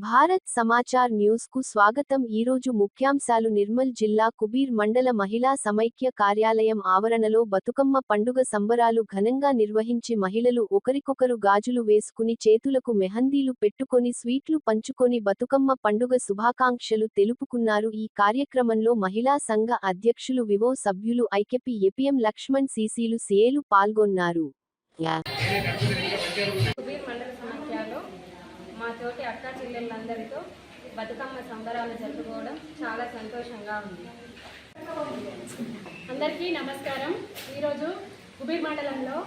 Bharat Samachar news కు స్వాగతం. ఈరోజు ముఖ్యాంశాలు. నిర్మల్ జిల్లా కుబీర్ మండల మహిళా సమైక్య కార్యాలయం ఆవరణలో బతుకమ్మ పండుగ సంబరాలు ఘనంగా నిర్వహించి మహిళలు ఒకరికొకరు గాజులు వేసుకుని చేతులకు మెహందీలు పెట్టుకొని స్వీట్లు పంచుకొని బతుకమ్మ పండుగ శుభాకాంక్షలు తెలుపుకున్నారు. ఈ కార్యక్రమంలో మహిళా సంఘ అధ్యక్షులు వివో సభ్యులు ఐకెపి ఎపిఎం లక్ష్మణ్ సిసిలు సిఏలు పాల్గొన్నారు. మా తోటి అక్క చెల్లెళ్ళందరితో బతుకమ్మ సంబరాలు జరుపుకోవడం చాలా సంతోషంగా ఉంది. అందరికీ నమస్కారం. ఈరోజు కుబీర్ మండలంలో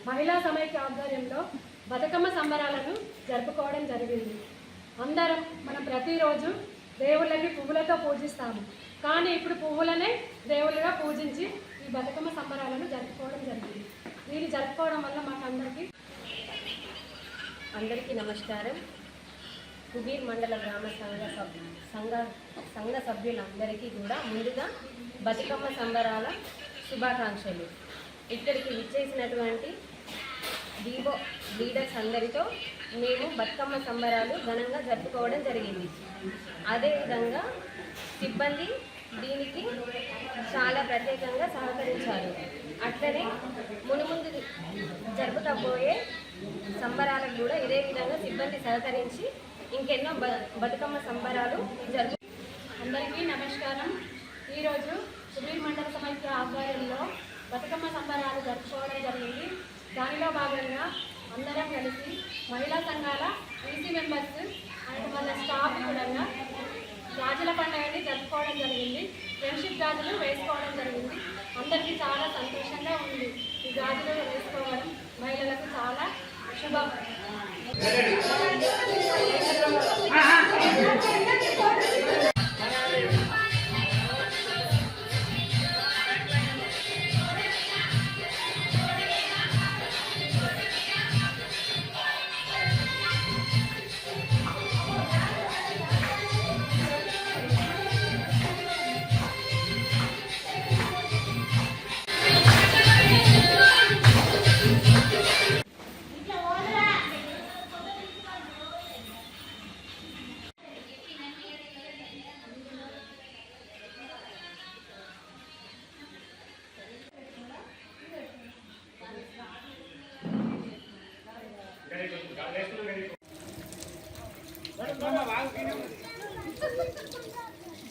మహిళా సమైక్య ఆధ్వర్యంలో బతుకమ్మ సంబరాలను జరుపుకోవడం జరిగింది. మనం ప్రతిరోజు దేవుళ్ళకి పువ్వులతో పూజిస్తాము, కానీ ఇప్పుడు పువ్వులనే దేవుళ్ళుగా పూజించి ఈ బతుకమ్మ సంబరాలను జరుపుకోవడం జరిగింది. దీన్ని జరుపుకోవడం వల్ల మాకు అందరికీ నమస్కారం. కుబీర్ మండల గ్రామ సంఘ సభ్యులందరికీ కూడా ముందుగా బతుకమ్మ సంబరాల శుభాకాంక్షలు. ఇక్కడికి విచ్చేసినటువంటి దీవో లీడర్స్ అందరితో మేము బతుకమ్మ సంబరాలు ఘనంగా జరుపుకోవడం జరిగింది. అదేవిధంగా సిబ్బంది దీనికి చాలా ప్రత్యేకంగా సహకరించారు. అట్లనే మునుముందు జరుపుతబోయే సంబరాలకు కూడా ఇదే విధంగా సిబ్బంది సహకరించి ఇంకెన్నో బతుకమ్మ సంబరాలు అందరికీ నమస్కారం. ఈరోజు కుబీర్ మండల సమైక్య ఆధ్వర్యంలో బతుకమ్మ సంబరాలు జరుపుకోవడం జరిగింది. దానిలో భాగంగా అందరం కలిసి మహిళా సంఘాల ఈసీ మెంబర్స్ అండ్ మన స్టాఫ్ కూడా గాజుల పండుగని జరుపుకోవడం జరిగింది. ఫ్రెండ్షిప్ గాజులు వేసుకోవడం జరిగింది. అందరికీ చాలా సంతోషంగా ఉంది. ఈ గాజులు వేసుకోవడం మహిళలకు చాలా శుభం.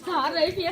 సార్ అయిపోయి